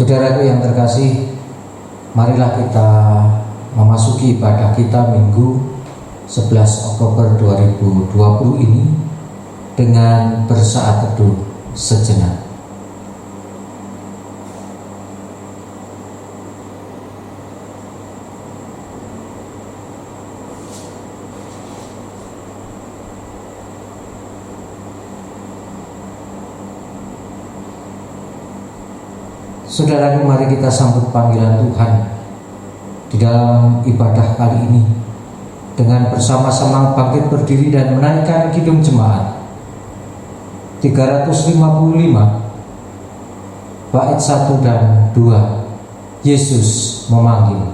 Saudaraku yang terkasih, marilah kita memasuki ibadah kita Minggu 11 Oktober 2020 ini dengan bersaat teduh sejenak. Saudaraku, mari kita sambut panggilan Tuhan di dalam ibadah kali ini dengan bersama-sama bangkit berdiri dan menaikkan kidung jemaat 355 bait 1 dan 2. Yesus memanggil.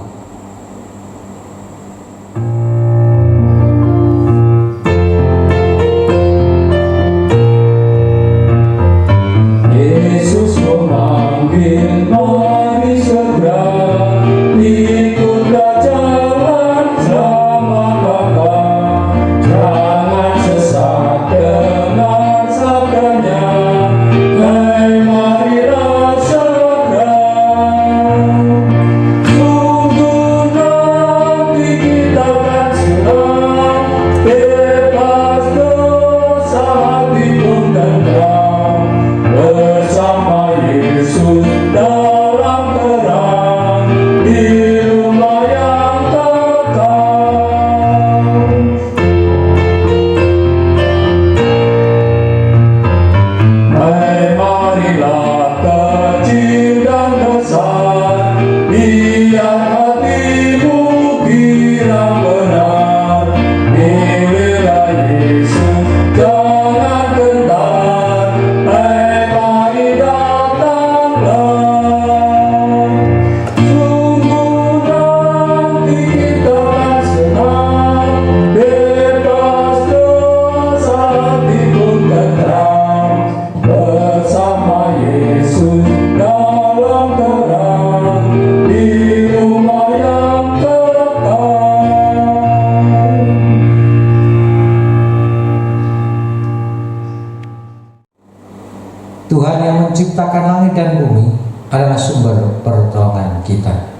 Tuhan yang menciptakan langit dan bumi adalah sumber pertolongan kita.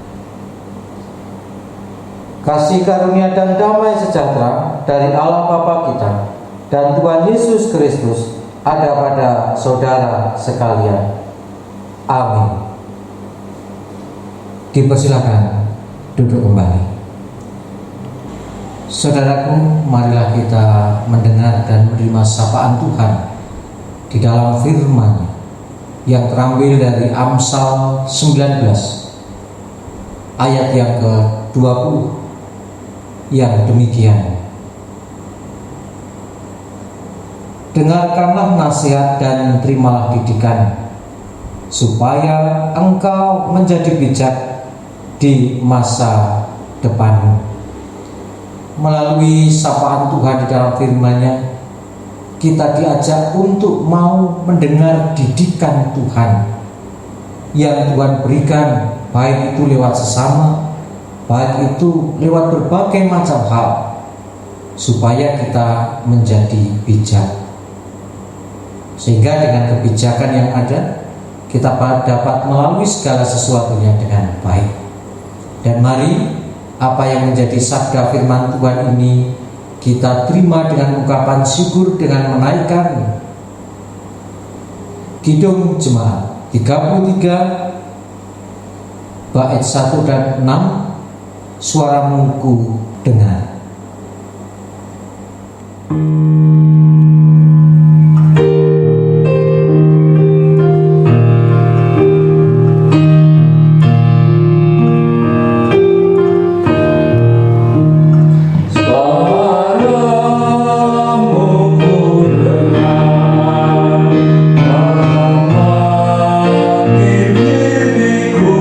Kasih karunia dan damai sejahtera dari Allah Bapa kita dan Tuhan Yesus Kristus ada pada saudara sekalian. Amin. Dipersilakan duduk kembali. Saudaraku, marilah kita mendengar dan menerima sapaan Tuhan di dalam firman-Nya yang terambil dari Amsal 19 ayat yang ke-20 yang demikian. Dengarkanlah nasihat dan terimalah didikan, supaya engkau menjadi bijak di masa depan. Melalui sapaan Tuhan di dalam firman-Nya, kita diajak untuk mau mendengar didikan Tuhan yang Tuhan berikan, baik itu lewat sesama, baik itu lewat berbagai macam hal, supaya kita menjadi bijak. Sehingga dengan kebijakan yang ada, kita dapat melalui segala sesuatunya dengan baik. Dan mari apa yang menjadi sabda firman Tuhan ini kita terima dengan ungkapan syukur dengan menaikkan kidung jemaat 33 bait 1 dan 6. Suaramu ku dengar. Supaya ku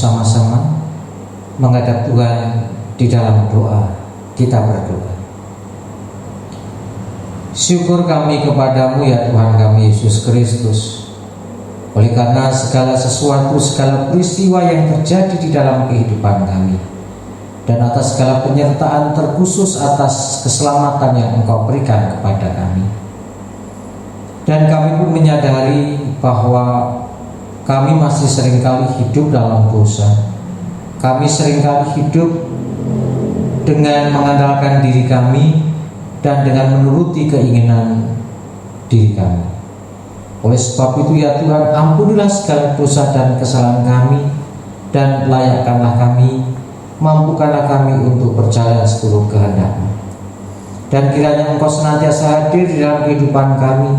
bersama-sama menghadap Tuhan di dalam doa. Kita berdoa. Syukur kami kepadamu ya Tuhan kami Yesus Kristus, oleh karena segala sesuatu, segala peristiwa yang terjadi di dalam kehidupan kami, dan atas segala penyertaan terkhusus atas keselamatan yang Engkau berikan kepada kami. Dan kami pun menyadari bahwa kami masih seringkali hidup dalam dosa. Kami seringkali hidup dengan mengandalkan diri kami dan dengan menuruti keinginan diri kami. Oleh sebab itu ya Tuhan, ampunilah segala dosa dan kesalahan kami, dan layakkanlah kami, mampukanlah kami untuk berjalan seturut kehendak-Mu. Dan kiranya Engkau senantiasa hadir di dalam kehidupan kami.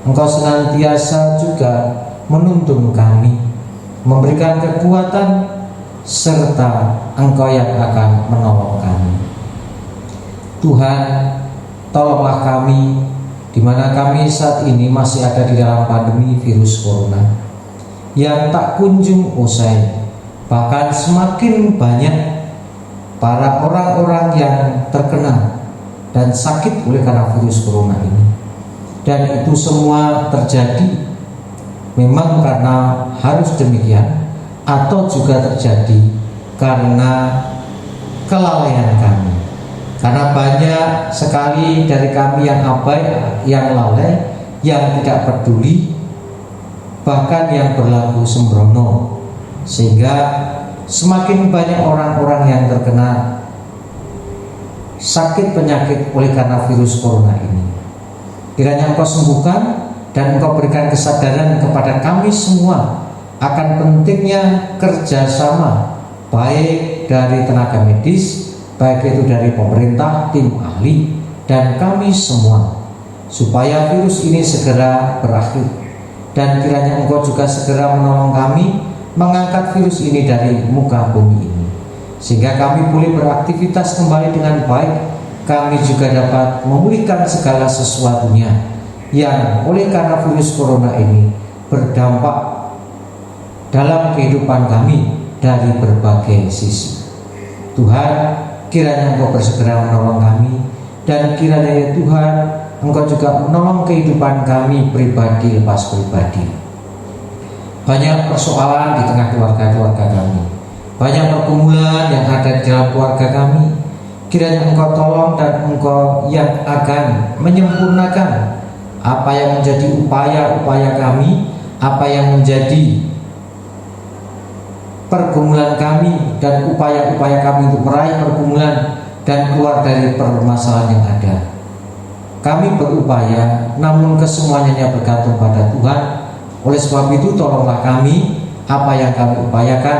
Engkau senantiasa juga menuntun kami, memberikan kekuatan, serta Engkau yang akan menolong kami. Tuhan, tolonglah kami di mana kami saat ini masih ada di dalam pandemi virus corona yang tak kunjung usai. Bahkan semakin banyak para orang-orang yang terkena dan sakit oleh karena virus corona ini. Dan itu semua terjadi memang karena harus demikian, atau juga terjadi karena kelalaian kami. Karena banyak sekali dari kami yang abai, yang lalai, yang tidak peduli, bahkan yang berlaku sembrono, sehingga semakin banyak orang-orang yang terkena sakit penyakit oleh karena virus corona ini. Kiranya Engkau sembuhkan dan Engkau berikan kesadaran kepada kami semua akan pentingnya kerjasama, baik dari tenaga medis, baik itu dari pemerintah, tim ahli, dan kami semua, supaya virus ini segera berakhir. Dan kiranya Engkau juga segera menolong kami mengangkat virus ini dari muka bumi ini, sehingga kami boleh beraktivitas kembali dengan baik. Kami juga dapat memulihkan segala sesuatunya yang oleh karena virus corona ini berdampak dalam kehidupan kami dari berbagai sisi. Tuhan, kiranya Engkau bersegera menolong kami, dan kiranya ya Tuhan, Engkau juga menolong kehidupan kami pribadi lepas pribadi. Banyak persoalan di tengah keluarga-keluarga kami, banyak pergumulan yang ada di dalam keluarga kami. Kiranya Engkau tolong dan Engkau yang akan menyempurnakan apa yang menjadi upaya-upaya kami, apa yang menjadi pergumulan kami, dan upaya-upaya kami untuk meraih pergumulan dan keluar dari permasalahan yang ada. Kami berupaya, namun kesemuanya bergantung pada Tuhan. Oleh sebab itu tolonglah kami apa yang kami upayakan,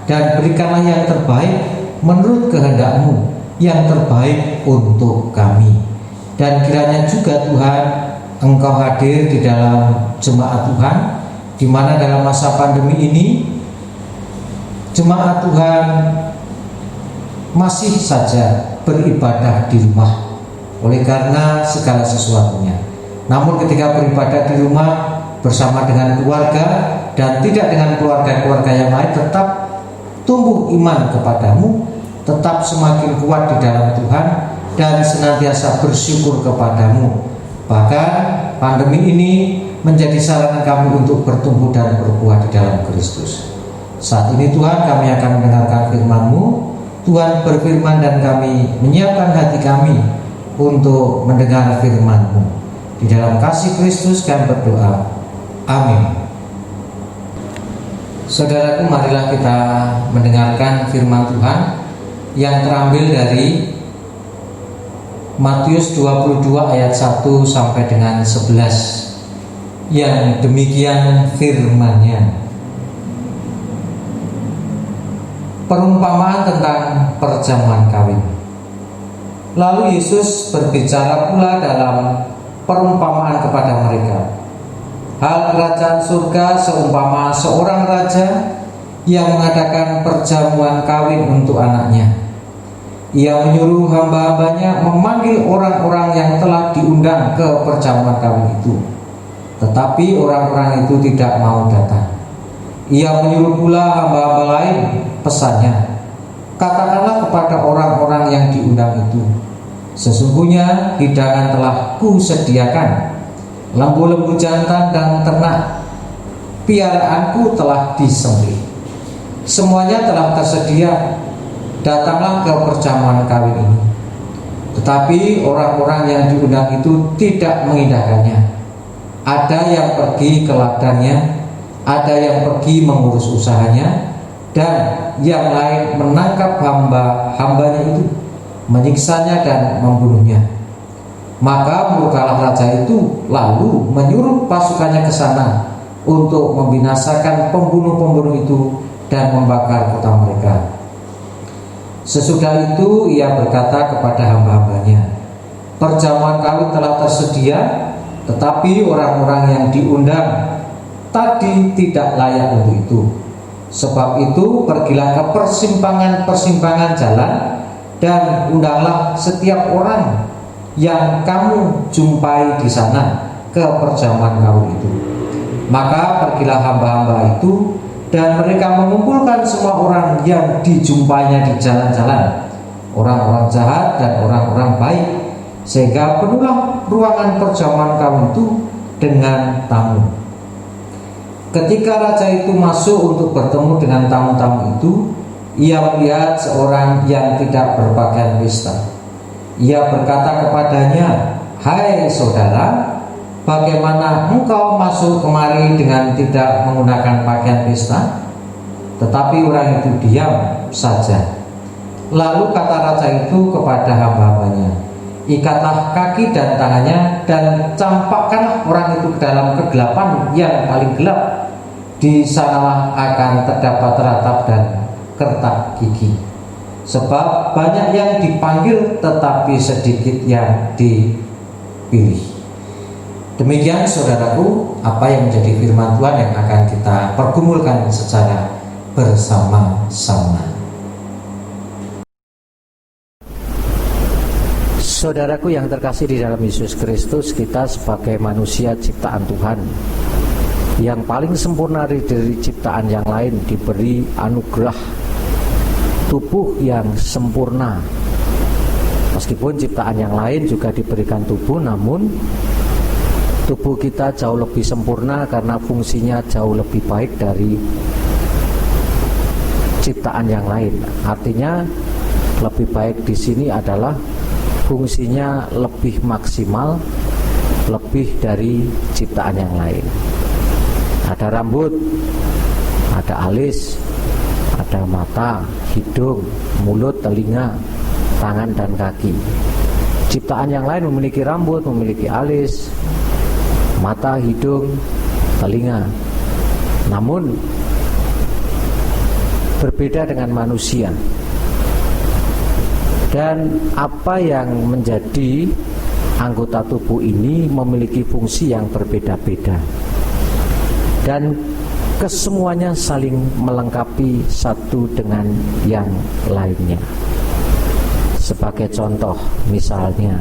dan berikanlah yang terbaik menurut kehendak-Mu, yang terbaik untuk kami. Dan kiranya juga Tuhan, Engkau hadir di dalam jemaat Tuhan, di mana dalam masa pandemi ini jemaat Tuhan masih saja beribadah di rumah oleh karena segala sesuatunya. Namun ketika beribadah di rumah bersama dengan keluarga dan tidak dengan keluarga-keluarga yang lain, tetap tumbuh iman kepadamu, tetap semakin kuat di dalam Tuhan, dan senantiasa bersyukur kepadamu. Bahkan pandemi ini menjadi sarana kami untuk bertumbuh dan berbuah di dalam Kristus. Saat ini Tuhan, kami akan mendengarkan firman-Mu. Tuhan berfirman dan kami menyiapkan hati kami untuk mendengar firman-Mu. Di dalam kasih Kristus kami berdoa. Amin. Saudaraku, marilah kita mendengarkan firman Tuhan yang terambil dari Matius 22 ayat 1 sampai dengan 11, yang demikian firman-Nya. Perumpamaan tentang perjamuan kawin. Lalu Yesus berbicara pula dalam perumpamaan kepada mereka. Hal kerajaan surga seumpama seorang raja yang mengadakan perjamuan kawin untuk anaknya. Ia menyuruh hamba-hambanya memanggil orang-orang yang telah diundang ke perjamuan kawin itu. Tetapi orang-orang itu tidak mau datang. Ia menyuruh pula hamba-hamba lain, pesannya, katakanlah kepada orang-orang yang diundang itu, sesungguhnya hidangan telah kusediakan, lembu-lembu jantan dan ternak piaraanku telah disembelih, semuanya telah tersedia, datanglah ke perjamuan kawin ini. Tetapi orang-orang yang diundang itu tidak mengindahkannya. Ada yang pergi ke ladangnya, ada yang pergi mengurus usahanya, dan yang lain menangkap hamba-hambanya itu, menyiksanya dan membunuhnya. Maka murkalah raja itu, lalu menyuruh pasukannya ke sana untuk membinasakan pembunuh-pembunuh itu dan membakar kota mereka. Sesudah itu ia berkata kepada hamba-hambanya, perjamuan kawin telah tersedia, tetapi orang-orang yang diundang tadi tidak layak untuk itu. Sebab itu pergilah ke persimpangan-persimpangan jalan dan undanglah setiap orang yang kamu jumpai di sana ke perjamuan kawin itu. Maka pergilah hamba-hamba itu, dan mereka mengumpulkan semua orang yang dijumpainya di jalan-jalan, orang-orang jahat dan orang-orang baik, sehingga penuhlah ruangan perjamuan kawin itu dengan tamu. Ketika raja itu masuk untuk bertemu dengan tamu-tamu itu, ia melihat seorang yang tidak berpakaian pesta. Ia berkata kepadanya, hai saudara, bagaimana engkau masuk kemari dengan tidak menggunakan pakaian pesta? Tetapi orang itu diam saja. Lalu kata raja itu kepada hamba-hambanya, ikatlah kaki dan tangannya dan campakkanlah orang itu ke dalam kegelapan yang paling gelap. Di sanalah akan terdapat ratap dan kertak gigi. Sebab banyak yang dipanggil tetapi sedikit yang dipilih. Demikian saudaraku, apa yang menjadi firman Tuhan yang akan kita pergumulkan secara bersama-sama. Saudaraku yang terkasih di dalam Yesus Kristus, kita sebagai manusia ciptaan Tuhan yang paling sempurna dari ciptaan yang lain diberi anugerah tubuh yang sempurna. Meskipun ciptaan yang lain juga diberikan tubuh, namun tubuh kita jauh lebih sempurna karena fungsinya jauh lebih baik dari ciptaan yang lain. Artinya lebih baik di sini adalah fungsinya lebih maksimal, lebih dari ciptaan yang lain. Ada rambut, ada alis, ada mata, hidung, mulut, telinga, tangan dan kaki. Ciptaan yang lain memiliki rambut, memiliki alis, mata, hidung, telinga. Namun berbeda dengan manusia. Dan apa yang menjadi anggota tubuh ini memiliki fungsi yang berbeda-beda. Dan kesemuanya saling melengkapi satu dengan yang lainnya. Sebagai contoh, misalnya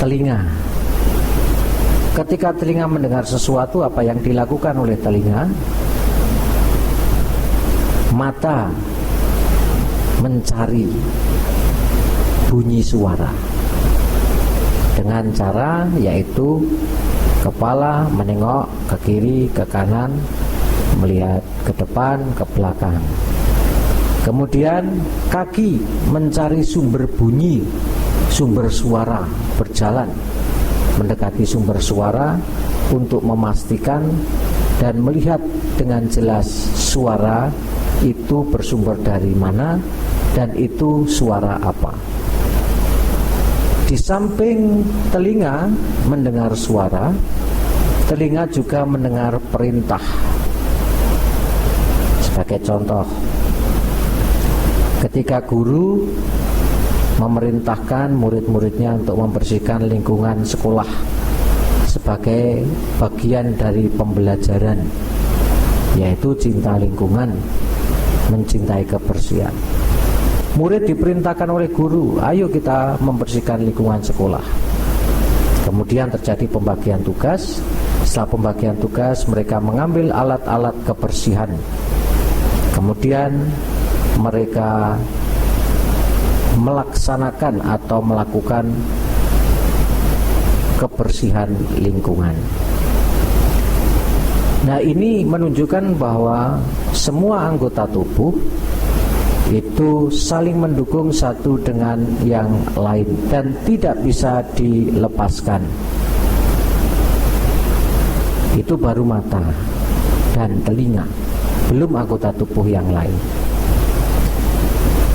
telinga. Ketika telinga mendengar sesuatu, apa yang dilakukan oleh telinga? Mata mencari bunyi suara dengan cara yaitu kepala menengok ke kiri, ke kanan, melihat ke depan, ke belakang. Kemudian kaki mencari sumber bunyi, sumber suara, berjalan mendekati sumber suara untuk memastikan dan melihat dengan jelas suara itu bersumber dari mana dan itu suara apa. Di samping telinga mendengar suara, telinga juga mendengar perintah. Sebagai contoh, ketika guru memerintahkan murid-muridnya untuk membersihkan lingkungan sekolah sebagai bagian dari pembelajaran, yaitu cinta lingkungan, mencintai kebersihan. Murid diperintahkan oleh guru, ayo kita membersihkan lingkungan sekolah. Kemudian terjadi pembagian tugas, Setelah pembagian tugas, mereka mengambil alat-alat kebersihan. Kemudian mereka melaksanakan atau melakukan kebersihan lingkungan. Nah, ini menunjukkan bahwa semua anggota tubuh itu saling mendukung satu dengan yang lain dan tidak bisa dilepaskan. Itu baru mata dan telinga, belum anggota tubuh yang lain.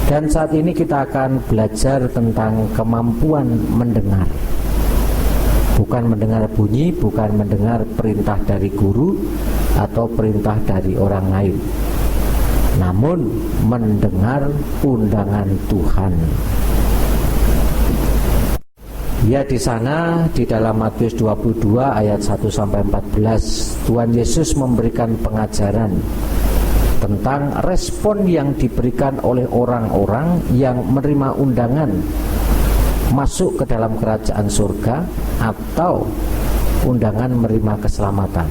Dan saat ini kita akan belajar tentang kemampuan mendengar. Bukan mendengar bunyi, bukan mendengar perintah dari guru atau perintah dari orang lain, namun mendengar undangan Tuhan. Ya, di sana di dalam Matius 22 ayat 1 sampai 14, Tuhan Yesus memberikan pengajaran tentang respon yang diberikan oleh orang-orang yang menerima undangan masuk ke dalam kerajaan surga atau undangan menerima keselamatan,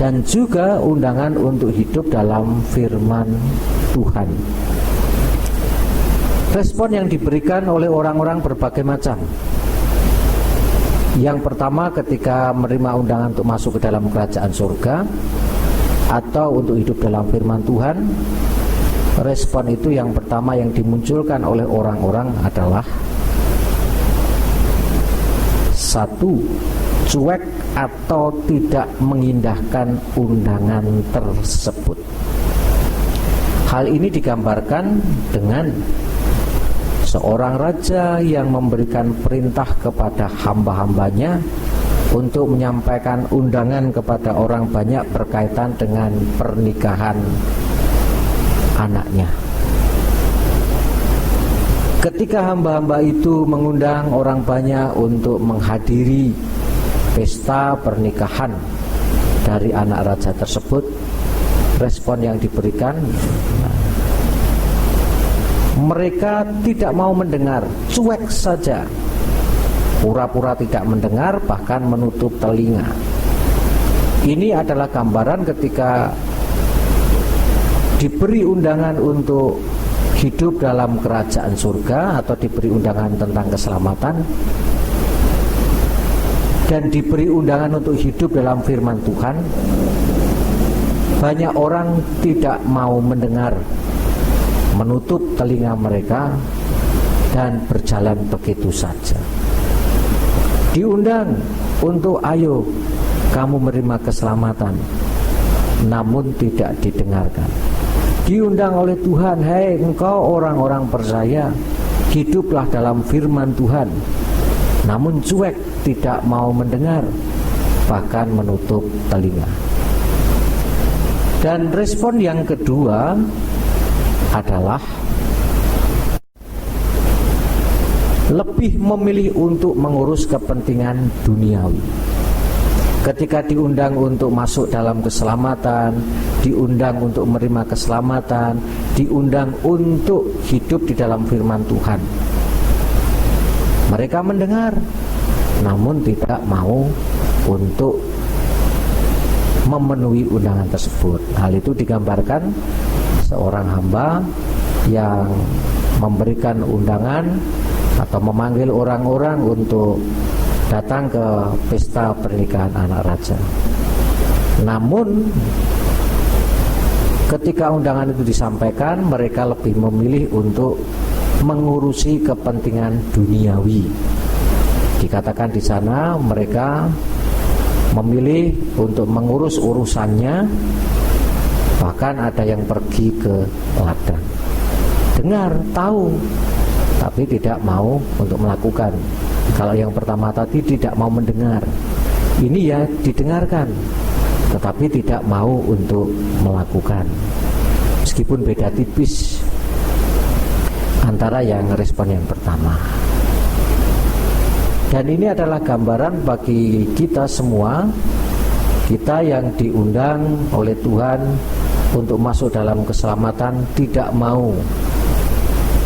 dan juga undangan untuk hidup dalam firman Tuhan. Respon yang diberikan oleh orang-orang berbagai macam. Yang pertama, ketika menerima undangan untuk masuk ke dalam kerajaan surga atau untuk hidup dalam firman Tuhan, respon itu yang pertama yang dimunculkan oleh orang-orang adalah: satu, cuek atau tidak mengindahkan undangan tersebut. Hal ini digambarkan dengan seorang raja yang memberikan perintah kepada hamba-hambanya untuk menyampaikan undangan kepada orang banyak berkaitan dengan pernikahan anaknya. Ketika hamba-hamba itu mengundang orang banyak untuk menghadiri pesta pernikahan dari anak raja tersebut, respon yang diberikan, mereka tidak mau mendengar, cuek saja, pura-pura tidak mendengar, bahkan menutup telinga. Ini adalah gambaran ketika diberi undangan untuk hidup dalam kerajaan surga atau diberi undangan tentang keselamatan dan diberi undangan untuk hidup dalam firman Tuhan, banyak orang tidak mau mendengar, menutup telinga mereka dan berjalan begitu saja. Diundang untuk ayo kamu menerima keselamatan, namun tidak didengarkan. Diundang oleh Tuhan, hei engkau orang-orang percaya, hiduplah dalam firman Tuhan, namun cuek, tidak mau mendengar, bahkan menutup telinga. Dan respon yang kedua adalah lebih memilih untuk mengurus kepentingan duniawi. Ketika diundang untuk masuk dalam keselamatan, diundang untuk menerima keselamatan, diundang untuk hidup di dalam firman Tuhan, mereka mendengar, namun tidak mau untuk memenuhi undangan tersebut. Hal itu digambarkan seorang hamba yang memberikan undangan atau memanggil orang-orang untuk datang ke pesta pernikahan anak raja. Namun ketika undangan itu disampaikan, mereka lebih memilih untuk mengurusi kepentingan duniawi. Dikatakan di sana mereka memilih untuk mengurus urusannya, bahkan ada yang pergi ke ladang. Dengar, tahu, tapi tidak mau untuk melakukan. Kalau yang pertama tadi tidak mau mendengar, ini ya didengarkan, tetapi tidak mau untuk melakukan. Meskipun beda tipis antara yang respon yang pertama. Dan ini adalah gambaran bagi kita semua, kita yang diundang oleh Tuhan untuk masuk dalam keselamatan, tidak mau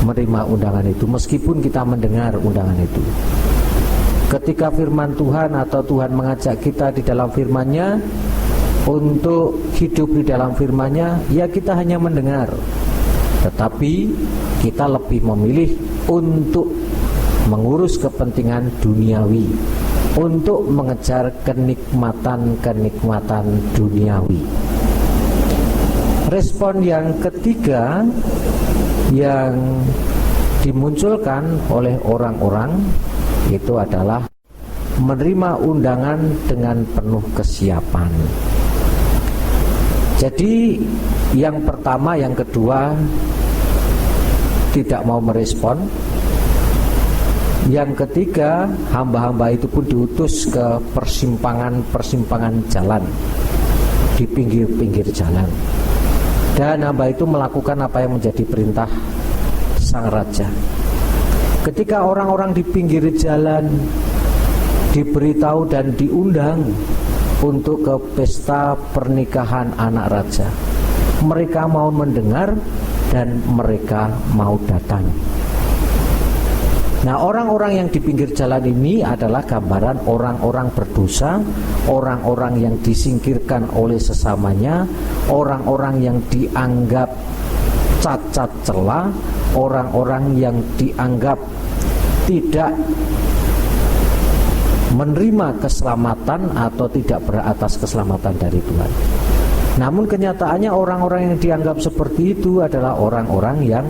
menerima undangan itu meskipun kita mendengar undangan itu. ketika firman Tuhan atau Tuhan mengajak kita di dalam firman-Nya untuk hidup di dalam firman-Nya, ya kita hanya mendengar. Tetapi kita lebih memilih untuk mengurus kepentingan duniawi, untuk mengejar kenikmatan-kenikmatan duniawi. Respon yang ketiga yang dimunculkan oleh orang-orang itu adalah menerima undangan dengan penuh kesiapan. Jadi yang pertama, yang kedua tidak mau merespon. Yang ketiga, hamba-hamba itu pun diutus ke persimpangan-persimpangan jalan, di pinggir-pinggir jalan. Dan hamba itu melakukan apa yang menjadi perintah sang raja. Ketika orang-orang di pinggir jalan diberitahu dan diundang untuk ke pesta pernikahan anak raja, mereka mau mendengar dan mereka mau datang. Nah, orang-orang yang di pinggir jalan ini adalah gambaran orang-orang berdosa, orang-orang yang disingkirkan oleh sesamanya, orang-orang yang dianggap cacat celah, orang-orang yang dianggap tidak menerima keselamatan atau tidak beratas keselamatan dari Tuhan. Namun kenyataannya orang-orang yang dianggap seperti itu adalah orang-orang yang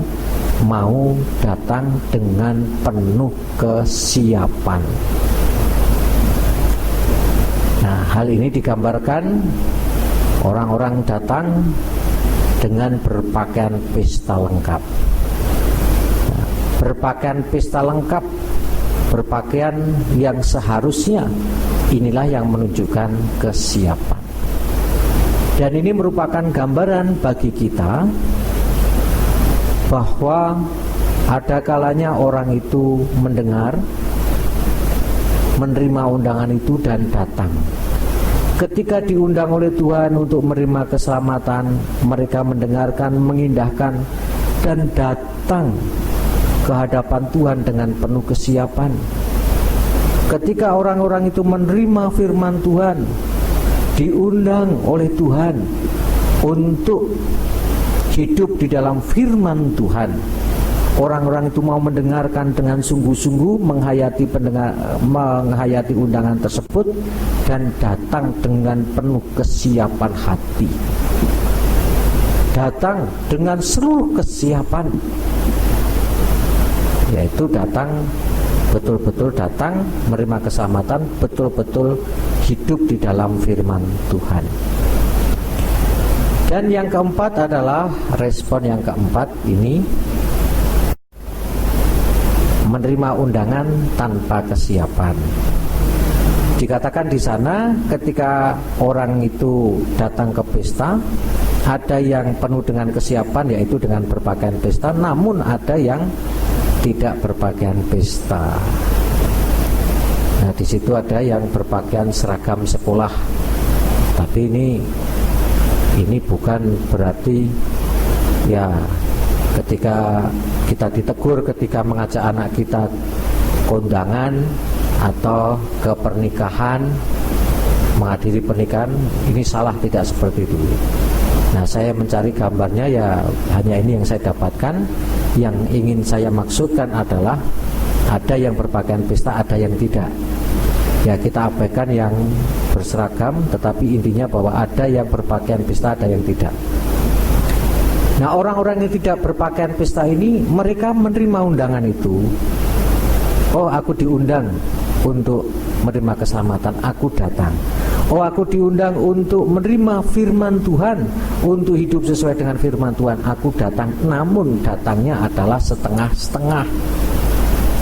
mau datang dengan penuh kesiapan. Nah, hal ini digambarkan orang-orang datang dengan berpakaian pesta lengkap. Nah, berpakaian pesta lengkap, berpakaian yang seharusnya, inilah yang menunjukkan kesiapan. Dan ini merupakan gambaran bagi kita bahwa ada kalanya orang itu mendengar, menerima undangan itu dan datang. Ketika diundang oleh Tuhan untuk menerima keselamatan, mereka mendengarkan, mengindahkan, dan datang ke hadapan Tuhan dengan penuh kesiapan. Ketika orang-orang itu menerima firman Tuhan, diundang oleh Tuhan untuk hidup di dalam firman Tuhan, orang-orang itu mau mendengarkan dengan sungguh-sungguh, menghayati undangan tersebut dan datang dengan penuh kesiapan hati, datang dengan seluruh kesiapan, yaitu datang betul-betul datang menerima keselamatan, betul-betul hidup di dalam firman Tuhan. Dan yang keempat adalah respon yang keempat ini, menerima undangan tanpa kesiapan. Dikatakan di sana ketika orang itu datang ke pesta, ada yang penuh dengan kesiapan yaitu dengan berpakaian pesta, namun ada yang tidak berpakaian pesta. Nah, di situ ada yang berpakaian seragam sekolah. Tapi ini bukan berarti ya ketika kita ditegur ketika mengajak anak kita kondangan atau ke pernikahan, menghadiri pernikahan, ini salah, tidak seperti itu. Nah, saya mencari gambarnya ya hanya ini yang saya dapatkan. Yang ingin saya maksudkan adalah ada yang berpakaian pesta, ada yang tidak. Ya, kita abaikan yang berseragam, tetapi intinya bahwa ada yang berpakaian pesta, ada yang tidak. Nah, orang-orang yang tidak berpakaian pesta ini, mereka menerima undangan itu. Oh, aku diundang untuk menerima keselamatan, aku datang. Oh, aku diundang untuk menerima firman Tuhan, untuk hidup sesuai dengan firman Tuhan, aku datang. Namun datangnya adalah setengah-setengah,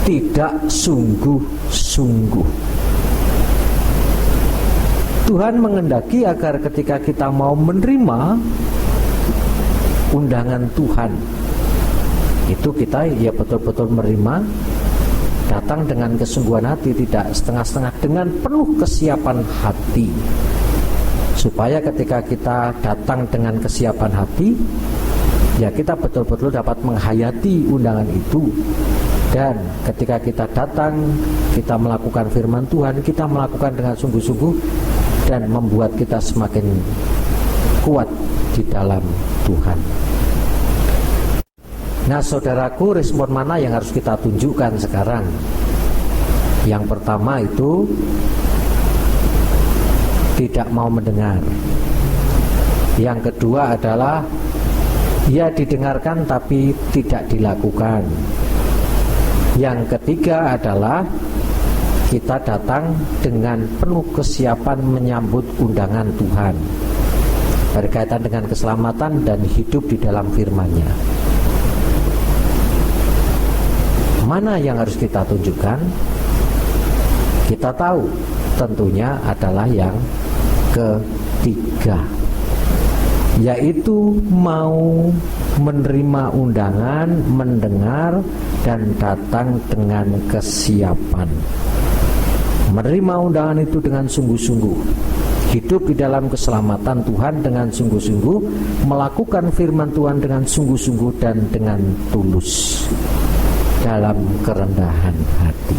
tidak sungguh-sungguh. Tuhan menghendaki agar ketika kita mau menerima undangan Tuhan, itu kita ya betul-betul menerima, datang dengan kesungguhan hati, tidak setengah-setengah, dengan penuh kesiapan hati. Supaya ketika kita datang dengan kesiapan hati, ya kita betul-betul dapat menghayati undangan itu. Dan ketika kita datang kita melakukan firman Tuhan, kita melakukan dengan sungguh-sungguh dan membuat kita semakin kuat di dalam Tuhan. Nah, saudaraku, respon mana yang harus kita tunjukkan sekarang? Yang pertama itu tidak mau mendengar. Yang kedua adalah ya didengarkan tapi tidak dilakukan. Yang ketiga adalah kita datang dengan penuh kesiapan menyambut undangan Tuhan berkaitan dengan keselamatan dan hidup di dalam firman-Nya. Mana yang harus kita tunjukkan? Kita tahu tentunya adalah yang ketiga, yaitu mau menerima undangan, mendengar, dan datang dengan kesiapan. Menerima undangan itu dengan sungguh-sungguh, hidup di dalam keselamatan Tuhan dengan sungguh-sungguh, melakukan firman Tuhan dengan sungguh-sungguh dan dengan tulus, dalam kerendahan hati.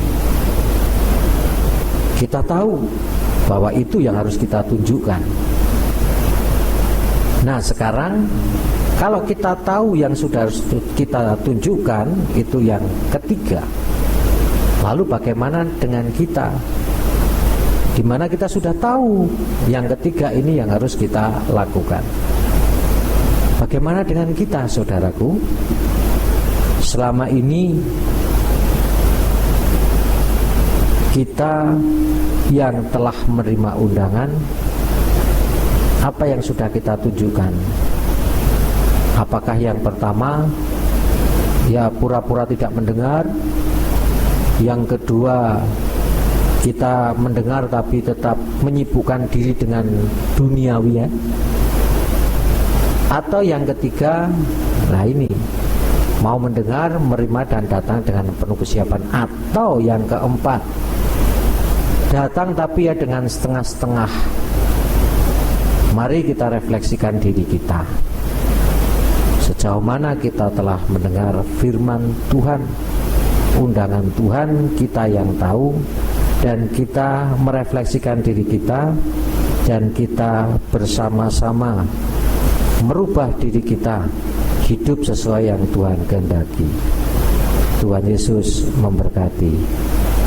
Kita tahu bahwa itu yang harus kita tunjukkan. Nah, sekarang kalau kita tahu yang sudah harus kita tunjukkan, itu yang ketiga. Lalu bagaimana dengan kita? Di mana kita sudah tahu yang ketiga ini yang harus kita lakukan. Bagaimana dengan kita, saudaraku? Selama ini kita yang telah menerima undangan, apa yang sudah kita tunjukkan? Apakah yang pertama ya pura-pura tidak mendengar? Yang kedua, kita mendengar tapi tetap menyibukkan diri dengan duniawi ya? Atau yang ketiga, nah ini, mau mendengar, menerima dan datang dengan penuh kesiapan. Atau yang keempat, datang tapi ya dengan setengah-setengah. Mari kita refleksikan diri kita. Sejauh mana kita telah mendengar firman Tuhan, undangan Tuhan, kita yang tahu, dan kita merefleksikan diri kita, dan kita bersama-sama merubah diri kita hidup sesuai yang Tuhan kehendaki. Tuhan Yesus memberkati.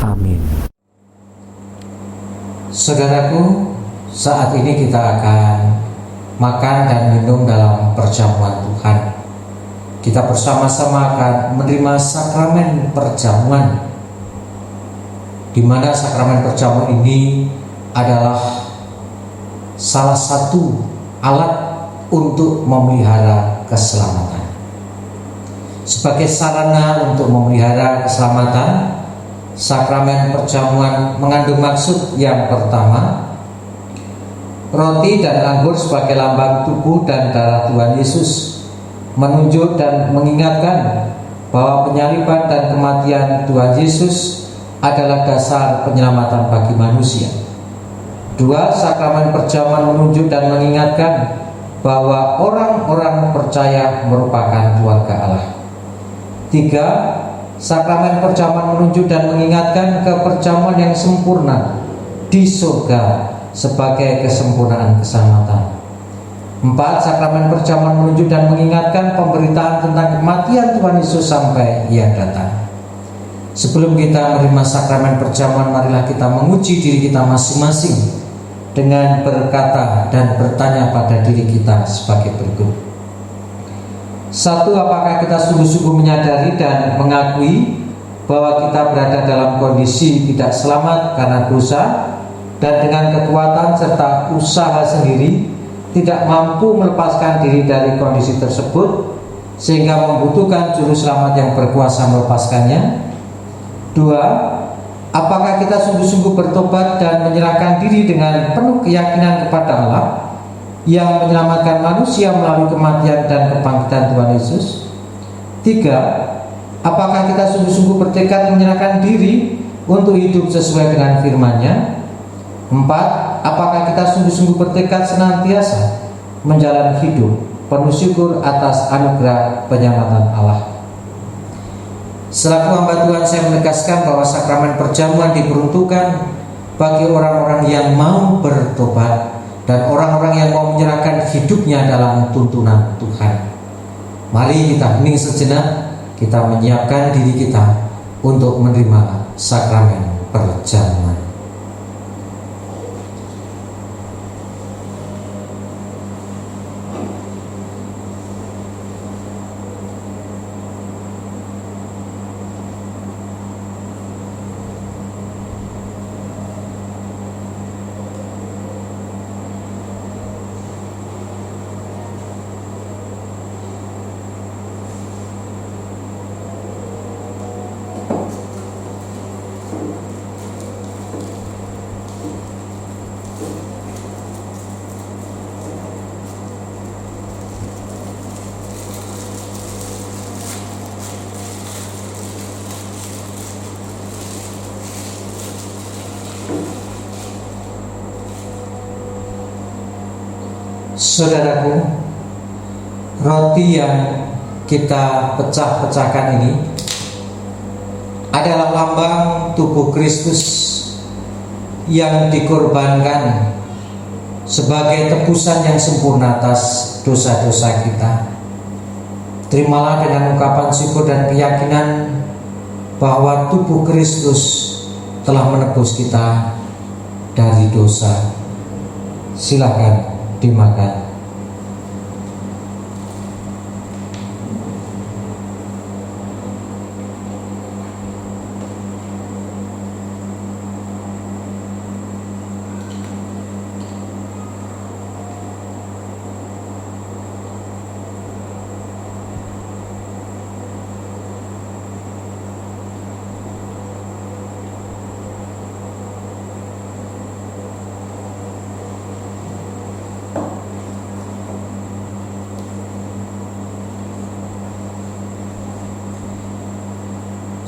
Amin. Saudaraku, saat ini kita akan makan dan minum dalam perjamuan Tuhan. Kita bersama-sama akan menerima sakramen perjamuan, di mana sakramen perjamuan ini adalah salah satu alat untuk memelihara keselamatan. Sebagai sarana untuk memelihara keselamatan, sakramen perjamuan mengandung maksud yang pertama, roti dan anggur sebagai lambang tubuh dan darah Tuhan Yesus, menunjuk dan mengingatkan bahwa penyaliban dan kematian Tuhan Yesus adalah dasar penyelamatan bagi manusia. Dua, sakramen perjamuan menunjuk dan mengingatkan bahwa orang-orang percaya merupakan keluarga Allah. Tiga, sakramen perjamuan menunjuk dan mengingatkan keperjamuan yang sempurna di surga sebagai kesempurnaan keselamatan. Empat, sakramen perjamuan menunjuk dan mengingatkan pemberitaan tentang kematian Tuhan Yesus sampai Ia datang. Sebelum kita menerima sakramen perjamuan, marilah kita menguji diri kita masing-masing dengan berkata dan bertanya pada diri kita sebagai berikut. Satu, apakah kita sungguh-sungguh menyadari dan mengakui bahwa kita berada dalam kondisi tidak selamat karena dosa, dan dengan kekuatan serta usaha sendiri tidak mampu melepaskan diri dari kondisi tersebut, sehingga membutuhkan juru selamat yang berkuasa melepaskannya? Dua, apakah kita sungguh-sungguh bertobat dan menyerahkan diri dengan penuh keyakinan kepada Allah yang menyelamatkan manusia melalui kematian dan kebangkitan Tuhan Yesus? Tiga, apakah kita sungguh-sungguh bertekad menyerahkan diri untuk hidup sesuai dengan firman-Nya? Empat, apakah kita sungguh-sungguh bertekad senantiasa menjalani hidup penuh syukur atas anugerah penyelamatan Allah? Selaku hamba Tuhan, saya menegaskan bahwa sakramen perjamuan diperuntukkan bagi orang-orang yang mau bertobat dan orang-orang yang mau menyerahkan hidupnya dalam tuntunan Tuhan. Mari kita hening sejenak, kita menyiapkan diri kita untuk menerima sakramen perjamuan. Saudaraku, roti yang kita pecah-pecahkan ini adalah lambang tubuh Kristus yang dikorbankan sebagai tebusan yang sempurna atas dosa-dosa kita. Terimalah dengan ungkapan syukur dan keyakinan bahwa tubuh Kristus telah menebus kita dari dosa. Silakan dimakan.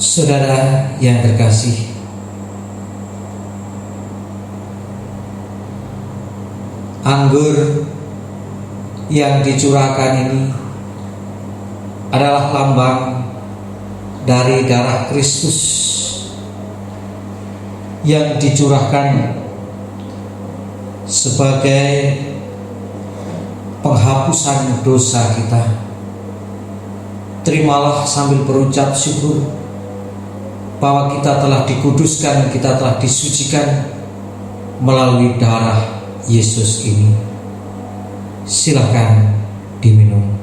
Saudara yang terkasih, anggur yang dicurahkan ini adalah lambang dari darah Kristus yang dicurahkan sebagai penghapusan dosa kita. Terimalah sambil berucap syukur bahwa kita telah dikuduskan, kita telah disucikan melalui darah Yesus ini. Silakan diminum.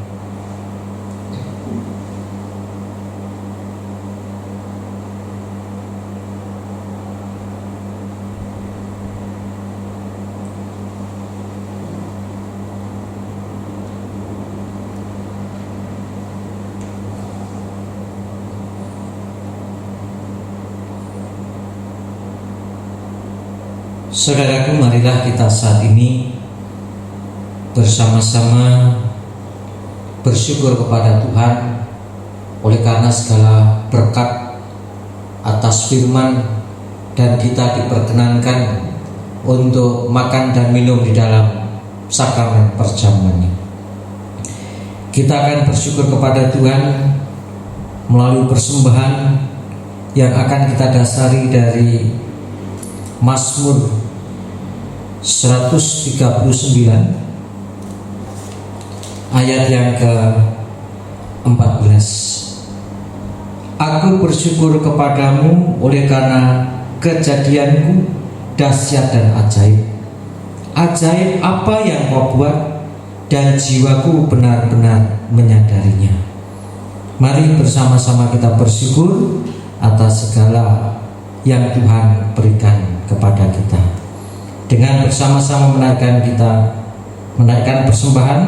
Saudaraku, marilah kita saat ini bersama-sama bersyukur kepada Tuhan oleh karena segala berkat atas firman, dan kita diperkenankan untuk makan dan minum di dalam sakramen perjamuan ini. Kita akan bersyukur kepada Tuhan melalui persembahan yang akan kita dasari dari Mazmur 139 ayat yang ke-14. Aku bersyukur kepadamu oleh karena kejadianku dahsyat dan ajaib. Ajaib apa yang kau buat, dan jiwaku benar-benar menyadarinya. Mari bersama-sama kita bersyukur atas segala yang Tuhan berikan kepada kita. Dengan bersama-sama menaikkan persembahan,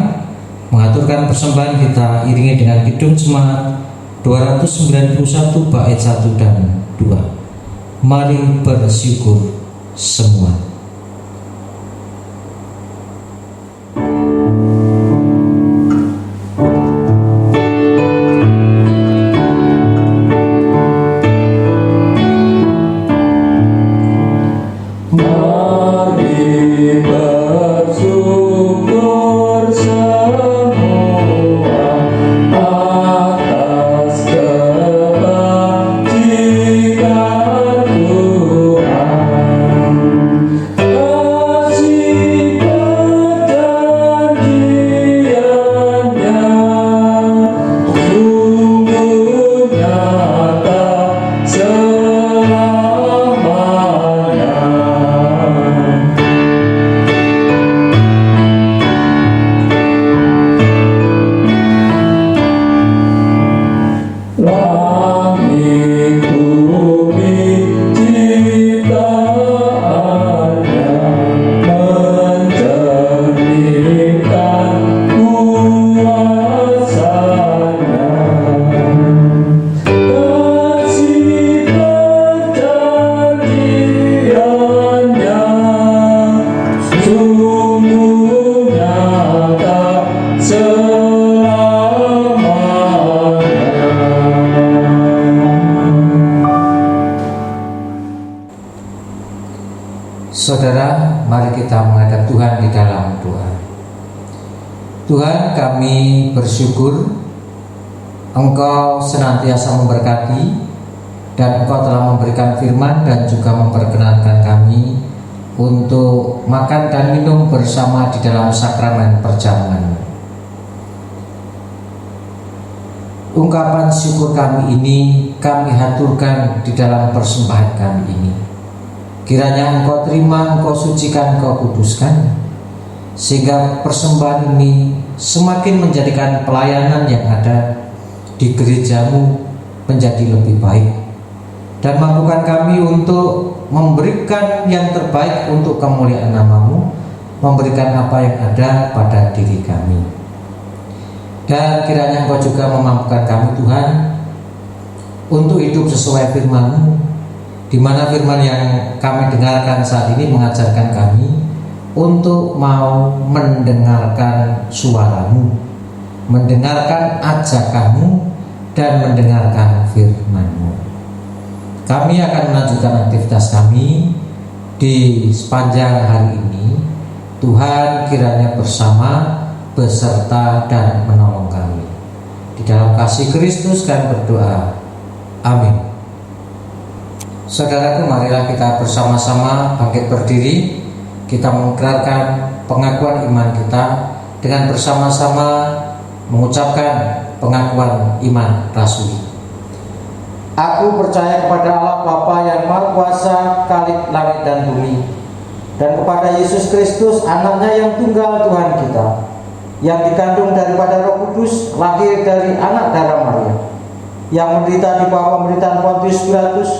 mengaturkan persembahan, kita iringi dengan kidung jemaat 291 bait 1 dan 2. Mari bersyukur semua. Semua atas kebaikan Saudara, mari kita menghadap Tuhan di dalam doa. Tuhan, kami bersyukur Engkau senantiasa memberkati dan Engkau telah memberikan firman dan juga memperkenankan kami untuk makan dan minum bersama di dalam sakramen perjamuan. Ungkapan syukur kami ini kami haturkan di dalam persembahan kami ini. Kiranya Engkau terima, Engkau sucikan, Engkau kuduskan, sehingga persembahan ini semakin menjadikan pelayanan yang ada di gerejamu menjadi lebih baik, dan mampukan kami untuk memberikan yang terbaik untuk kemuliaan nama-Mu, memberikan apa yang ada pada diri kami. Dan kiranya Engkau juga memampukan kami Tuhan untuk hidup sesuai firman-Mu, di mana firman yang kami dengarkan saat ini mengajarkan kami untuk mau mendengarkan suara-Mu, mendengarkan ajakan-Mu, dan mendengarkan firman-Mu. Kami akan melanjutkan aktivitas kami di sepanjang hari ini. Tuhan kiranya bersama, beserta, dan menolong kami. Di dalam kasih Kristus kami berdoa. Amin. Saudaraku, marilah kita bersama-sama bangkit berdiri. Kita mengikrarkan pengakuan iman kita dengan bersama-sama mengucapkan pengakuan iman rasuli. Aku percaya kepada Allah Bapa yang Maha Kuasa, Khalik langit dan bumi, dan kepada Yesus Kristus, Anaknya yang tunggal Tuhan kita, yang dikandung daripada Roh Kudus, lahir dari anak darah Maria, yang menderita di bawah pemerintahan Pontius Pilatus,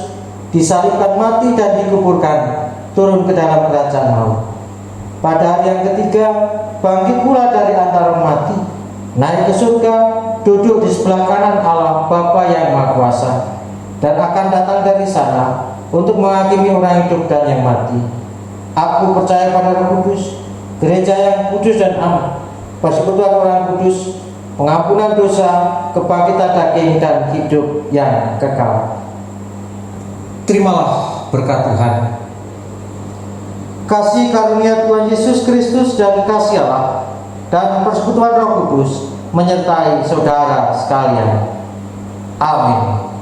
disalibkan, mati, dan dikuburkan, turun ke dalam kerajaan maut. Pada hari yang ketiga bangkit pula dari antara mati, naik ke surga, duduk di sebelah kanan Allah Bapa yang Maha Kuasa, dan akan datang dari sana untuk menghakimi orang hidup dan yang mati. Aku percaya pada Roh Kudus, gereja yang kudus dan aman, persekutuan orang kudus, pengampunan dosa, kebangkitan daging, dan hidup yang kekal. Terimalah berkat Tuhan. Kasih karunia Tuhan Yesus Kristus dan kasih Allah dan persekutuan Roh Kudus menyertai saudara sekalian. Amin.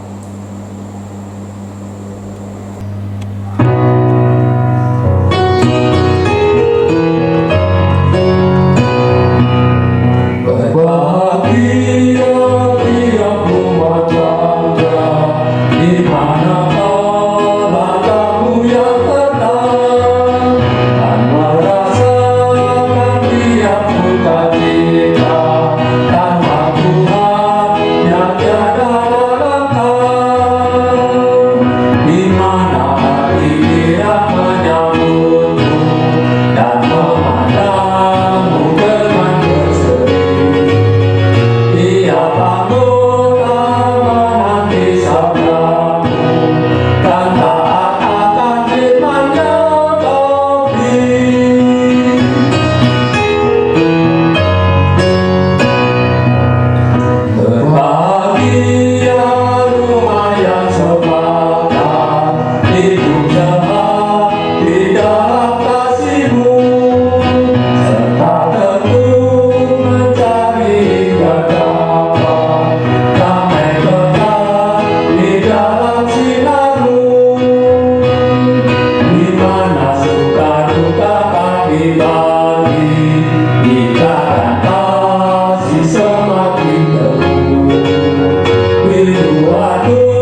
Aduh,